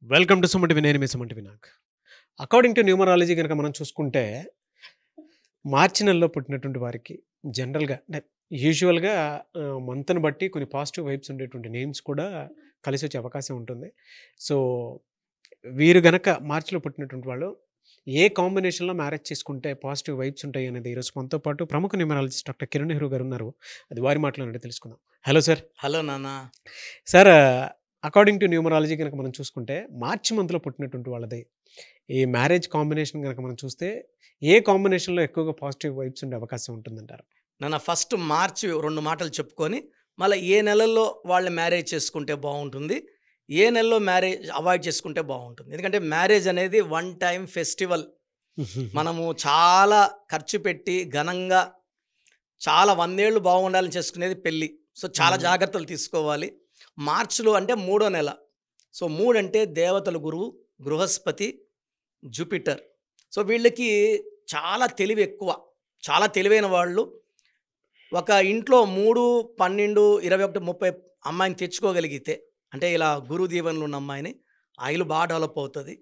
Welcome to SumanTV. నేను మీ సుమంటి వినాయక్. అకార్డింగ్ టు న్యూమరాలజీ కనుక మనం చూసుకుంటే, మార్చి నెలలో పుట్టినటువంటి వారికి జనరల్‌గా యూజువల్‌గా మంత్‌ని బట్టి కొన్ని పాజిటివ్ వైబ్స్ ఉండేటువంటి నేమ్స్ కూడా కలిసొచ్చే అవకాశం ఉంటుంది. సో, వీరు గనక మార్చిలో పుట్టినటువంటి వాళ్ళు ఏ కాంబినేషన్‌లో మ్యారేజ్ చేసుకుంటే పాజిటివ్ వైబ్స్ ఉంటాయి అనేది ఈరోజు మనతో పాటు ప్రముఖ న్యూమరాలజిస్ట్ డాక్టర్ కిరణ్ నెహ్రూ గారు ఉన్నారు. అది వారి మాటలోనే తెలుసుకుందాం. Hello sir. హలో నాన్న. సార్, అకార్డింగ్ టు న్యూమరాలజీ గనక మనం చూసుకుంటే, మార్చి మంత్‌లో పుట్టినటువంటి వాళ్ళది ఈ మ్యారేజ్ కాంబినేషన్ గనక మనం చూస్తే, ఏ కాంబినేషన్‌లో ఎక్కువగా పాజిటివ్ వైబ్స్ ఉండే అవకాశం ఉంటుందంటారు? నాన్న ఫస్ట్ మార్చి 2 మాటలు చెప్పుకొని, మళ్ళీ ఏ నెలల్లో వాళ్ళు మ్యారేజ్ చేసుకుంటే బావుంటుంది, ఏ నెలలో మ్యారేజ్ అవాయిడ్ చేసుకుంటే బావుంటుంది. ఎందుకంటే మ్యారేజ్ అనేది వన్ టైమ్ ఫెస్టివల్. మనము చాలా ఖర్చు పెట్టి ఘనంగా చాలా 100 ఏళ్ళు బాగుండాలని చేసుకునేది పెళ్ళి. సో, చాలా జాగ్రత్తలు తీసుకోవాలి. మార్చిలో అంటే 3వ నెల. సో, 3 అంటే దేవతల గురువు, బృహస్పతి, జూపిటర్. సో, వీళ్ళకి చాలా తెలివి ఎక్కువ. చాలా తెలివైన వాళ్ళు. ఒక ఇంట్లో 3, 12, 21, 30 అమ్మాయిని తెచ్చుకోగలిగితే, అంటే ఇలా గురు దీవెనలు ఉన్న అమ్మాయిని, ఆ ఇల్లు బాగా డెవలప్ అవుతుంది.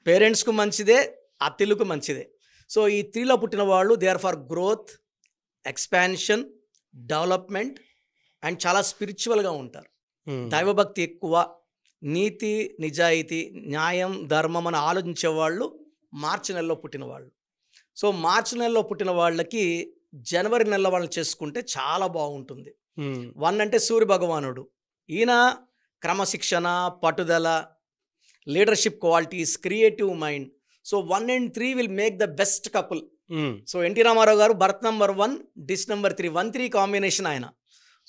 పేరెంట్స్‌కు మంచిదే, అత్తిళ్ళకు మంచిదే. సో, ఈ 3లో పుట్టిన వాళ్ళు they are for growth, expansion, development and చాలా స్పిరిచువల్‌గా ఉంటారు. దైవభక్తి ఎక్కువ, నీతి, నిజాయితీ, న్యాయం, ధర్మం అని ఆలోచించేవాళ్ళు మార్చి నెలలో పుట్టిన వాళ్ళు. సో, మార్చి నెలలో పుట్టిన వాళ్ళకి జనవరి నెలలో వాళ్ళు చేసుకుంటే చాలా బాగుంటుంది. 1 అంటే సూర్య భగవానుడు. ఈయన క్రమశిక్షణ, పట్టుదల, leadership qualities, creative mind. So, 1 and 3 will make the best couple. So, NT Rama Rao garu birth number 1, this number 3, 1-3 combination ఆయన.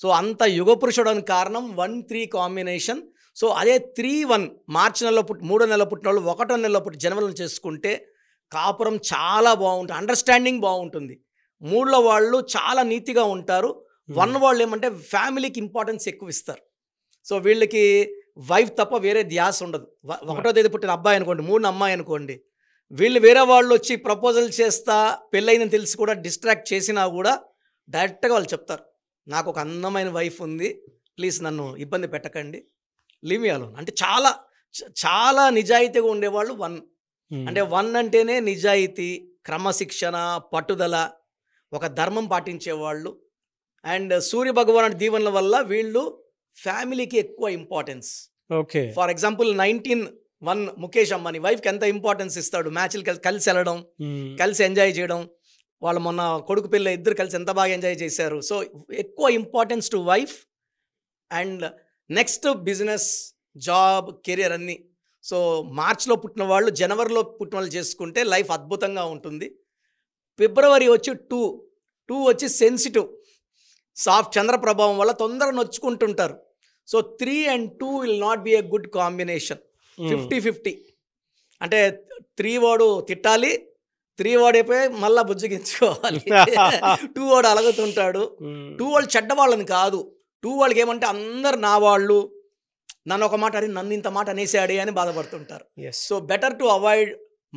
సో, అంత యుగ పురుషుడానికి కారణం 1-3 కాంబినేషన్. సో, అదే 3-1 మార్చి నెలలో 3వ నెలలో పుట్టిన వాళ్ళు 1వ నెలలో పుట్టి జనవరిలో చేసుకుంటే కాపురం చాలా బాగుంటుంది, అండర్స్టాండింగ్ బాగుంటుంది. 3లో వాళ్ళు చాలా నీతిగా ఉంటారు. 1 వాళ్ళు ఏమంటే ఫ్యామిలీకి ఇంపార్టెన్స్ ఎక్కువ ఇస్తారు. సో, వీళ్ళకి వైఫ్ తప్ప వేరే ధ్యాస ఉండదు. 1వ తేదీ పుట్టిన అబ్బాయి అనుకోండి, 3న అమ్మాయి అనుకోండి, వీళ్ళు వేరే వాళ్ళు వచ్చి ప్రపోజల్ చేస్తా పెళ్ళయిందని తెలిసి కూడా డిస్ట్రాక్ట్ చేసినా కూడా డైరెక్ట్గా వాళ్ళు చెప్తారు, నాకు ఒక అందమైన వైఫ్ ఉంది, ప్లీజ్ నన్ను ఇబ్బంది పెట్టకండి, లీవ్ మీ అలోన్. అంటే చాలా చాలా నిజాయితీగా ఉండేవాళ్ళు 1. అంటే 1 అంటేనే నిజాయితీ, క్రమశిక్షణ, పట్టుదల, ఒక ధర్మం పాటించేవాళ్ళు. అండ్ సూర్య భగవానుడి దీవెనల వల్ల వీళ్ళు ఫ్యామిలీకి ఎక్కువ importance. Okay. For example 1901 Mukesh Ambani వైఫ్కి ఎంత ఇంపార్టెన్స్ ఇస్తాడు, మ్యాచ్లు కలిసి వెళ్ళడం, కలిసి ఎంజాయ్ చేయడం. వాళ్ళు మొన్న కొడుకు పిల్ల ఇద్దరు కలిసి ఎంత బాగా ఎంజాయ్ చేశారు. సో, ఎక్కువ importance to wife and next business, job, career అన్నీ. సో, మార్చిలో పుట్టిన వాళ్ళు జనవరిలో పుట్టిన వాళ్ళు చేసుకుంటే లైఫ్ అద్భుతంగా ఉంటుంది. ఫిబ్రవరి వచ్చి 2 వచ్చి సెన్సిటివ్, సాఫ్ట్, చంద్ర ప్రభావం వల్ల తొందరగా నొచ్చుకుంటుంటారు. So, 3 and 2 will not be a good combination. 50-50 అంటే 3 వాడు తిట్టాలి, 3 వాడు అయిపోయి మళ్ళీ బుజ్జగించుకోవాలి. 2 వాడు అలగుతుంటాడు. 2 వాళ్ళు చెడ్డవాళ్ళని కాదు, 2 వాళ్ళకి ఏమంటే అందరు నా వాళ్ళు, నన్ను ఒక మాట అని నన్ను ఇంత మాట అనేసాడే అని బాధపడుతుంటారు. So, better to avoid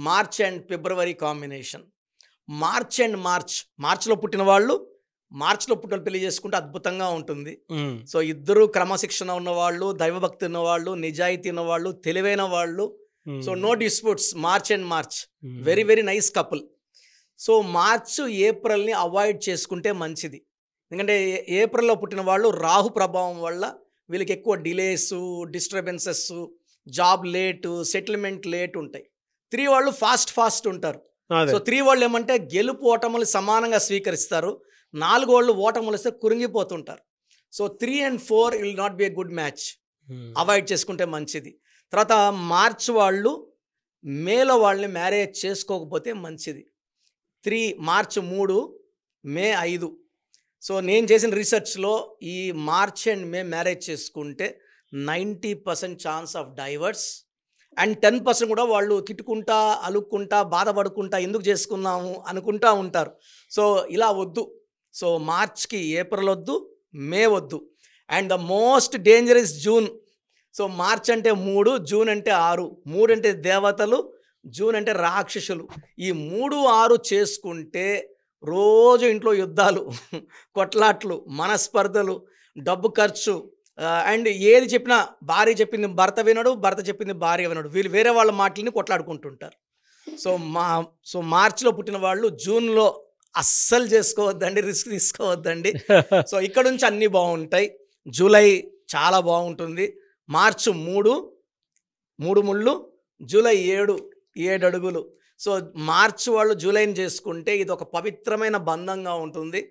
March and February combination. మార్చ్లో పుట్టిన వాళ్ళు మార్చిలో పుట్టిన పెళ్లి చేసుకుంటే అద్భుతంగా ఉంటుంది. సో, ఇద్దరు క్రమశిక్షణ ఉన్నవాళ్ళు, దైవభక్తి ఉన్నవాళ్ళు, నిజాయితీ ఉన్నవాళ్ళు, తెలివైన వాళ్ళు. So, no disputes, March very very nice couple. So, ఏప్రిల్ని అవాయిడ్ చేసుకుంటే మంచిది. ఎందుకంటే ఏప్రిల్లో పుట్టిన వాళ్ళు రాహు ప్రభావం వల్ల వీళ్ళకి ఎక్కువ delays, disturbances, job late, settlement late ఉంటాయి. 3 వాళ్ళు ఫాస్ట్ ఉంటారు. సో, 3 వాళ్ళు ఏమంటే గెలుపు ఓటములు సమానంగా స్వీకరిస్తారు. 4 వాళ్ళు ఓటములు వస్తే కురింగిపోతుంటారు. So, 3 and 4 will not be a good match, avoid చేసుకుంటే మంచిది. తర్వాత మార్చ్ వాళ్ళు మేలో వాళ్ళని మ్యారేజ్ చేసుకోకపోతే మంచిది. మార్చ్ 3, మే 5. సో, నేను చేసిన రీసెర్చ్లో ఈ మార్చ్ అండ్ మే మ్యారేజ్ చేసుకుంటే 90% ఛాన్స్ ఆఫ్ డైవర్స్ అండ్ 10% కూడా వాళ్ళు తిట్టుకుంటా, అలుక్కుంటా, బాధపడుకుంటా ఎందుకు చేసుకున్నాము అనుకుంటా ఉంటారు. సో, ఇలా వద్దు. సో, మార్చ్కి ఏప్రిల్ వద్దు, మే వద్దు. And the most dangerous June. So, March అంటే 3, జూన్ అంటే 6. 3 అంటే దేవతలు, జూన్ అంటే రాక్షసులు. ఈ 3, 6 చేసుకుంటే రోజు ఇంట్లో యుద్ధాలు, కొట్లాట్లు, మనస్పర్ధలు, డబ్బు ఖర్చు, అండ్ ఏది చెప్పినా భార్య చెప్పింది భర్త వినడు, భర్త చెప్పింది భార్య వినడు. వీళ్ళు వేరే వాళ్ళ మాటలని కొట్లాడుకుంటుంటారు. సో మార్చిలో పుట్టిన వాళ్ళు జూన్లో అస్సలు చేసుకోవద్దండి, రిస్క్ తీసుకోవద్దండి. సో ఇక్కడ నుంచి అన్నీ బాగుంటాయి. జూలై చాలా బాగుంటుంది. మార్చి 3 ముళ్ళు, జూలై 7 అడుగులు. సో మార్చి వాళ్ళు జూలైని చేసుకుంటే ఇది ఒక పవిత్రమైన బంధంగా ఉంటుంది.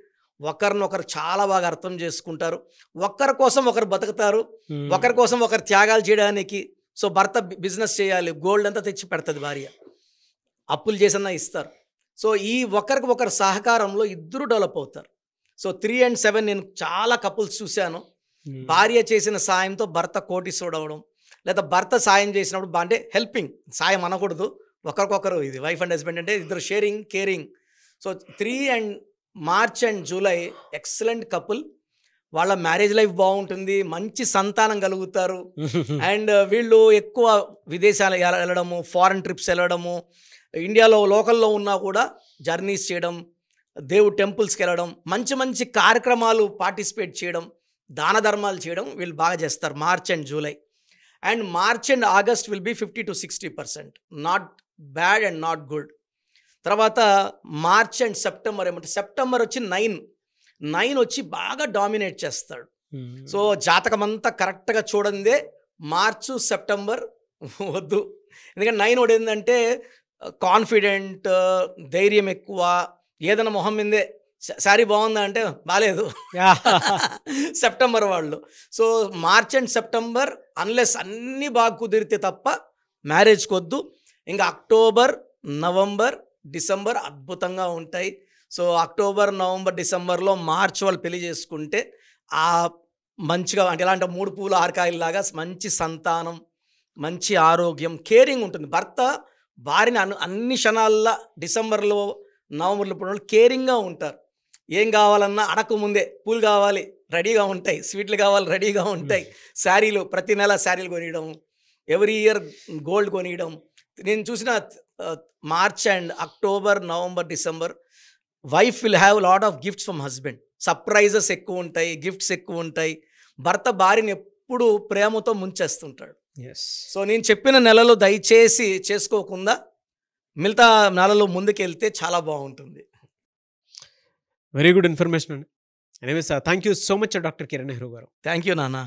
ఒకరినొకరు చాలా బాగా అర్థం చేసుకుంటారు, ఒకరి కోసం ఒకరు బతుకుతారు, ఒకరి కోసం ఒకరు త్యాగాలు చేయడానికి. సో భర్త బిజినెస్ చేయాలి, గోల్డ్ అంతా తెచ్చి పెడుతుంది భార్య, అప్పులు చేసన్నా ఇస్తారు. సో ఈ ఒకరికి ఒకరు సహకారంలో ఇద్దరు డెవలప్ అవుతారు. సో 3 and 7 నేను చాలా కపుల్స్ చూశాను. భార్య చేసిన సాయంతో భర్త కోటీశ్వరుడు అవడం, లేదా భర్త సాయం చేసినప్పుడు అంటే హెల్పింగ్, సాయం అనకూడదు, ఒకరికొకరు. ఇది వైఫ్ అండ్ హస్బెండ్ అంటే ఇద్దరు sharing, caring. So 3 and March and July excellent couple. వాళ్ళ మ్యారేజ్ లైఫ్ బాగుంటుంది, మంచి సంతానం కలుగుతారు. అండ్ వీళ్ళు ఎక్కువ విదేశాలు వెళ్ళడము, ఫారెన్ ట్రిప్స్ వెళ్ళడము, ఇండియాలో లోకల్లో ఉన్నా కూడా జర్నీస్ చేయడం, దేవుడు టెంపుల్స్కి వెళ్ళడం, మంచి మంచి కార్యక్రమాలు పార్టిసిపేట్ చేయడం, దాన ధర్మాలు చేయడం వీళ్ళు బాగా చేస్తారు March and July. And March and August will be 50 to 60%, not bad and not good. తర్వాత మార్చ్ అండ్ సెప్టెంబర్ ఏమంటే, సెప్టెంబర్ వచ్చి 9 వచ్చి బాగా డామినేట్ చేస్తాడు. సో జాతకం అంతా కరెక్ట్గా చూడందే మార్చు సెప్టెంబర్ వద్దు. ఎందుకంటే 9 ఒకటి ఏంటంటే కాన్ఫిడెంట్, ధైర్యం ఎక్కువ, ఏదైనా మొహం మీదే శారీ బాగుందా అంటే బాగాలేదు సెప్టెంబర్ వాళ్ళు. So March and September unless అన్నీ బాగా కుదిరితే తప్ప మ్యారేజ్కి వద్దు. ఇంకా అక్టోబర్, నవంబర్, డిసెంబర్ అద్భుతంగా ఉంటాయి. సో అక్టోబర్, నవంబర్, డిసెంబర్లో మార్చ్ వాళ్ళు పెళ్లి చేసుకుంటే ఆ మంచిగా అంటే ఎలా అంటే 3 పూలు 6 కాయల్లాగా మంచి సంతానం, మంచి ఆరోగ్యం, కేరింగ్ ఉంటుంది. భర్త భార్యని అన్ని క్షణాల్లో డిసెంబర్లో, నవంబర్లో పుట్టిన వాళ్ళు కేరింగ్గా ఉంటారు. ఏం కావాలన్నా అడగక ముందే పూలు కావాలి రెడీగా ఉంటాయి, స్వీట్లు కావాలి రెడీగా ఉంటాయి, శారీలు ప్రతి నెల శారీలు కొనియడం, ఎవ్రీ ఇయర్ గోల్డ్ కొనియడం. నేను చూసిన March and October, November, December wife will have lot of gifts from husband. Surprises ఎక్కువ ఉంటాయి, గిఫ్ట్స్ ఎక్కువ ఉంటాయి. భర్త భార్యని ఎప్పుడు ప్రేమతో ముంచేస్తుంటాడు. సో నేను చెప్పిన నెలలో దయచేసి చేసుకోకుండా మిగతా నెలలో ముందుకెళ్తే చాలా బాగుంటుంది. వెరీ గుడ్ ఇన్ఫర్మేషన్ అండి. Anyways thank you so much Doctor Kiran Nehru garu. Thank you నాన్న.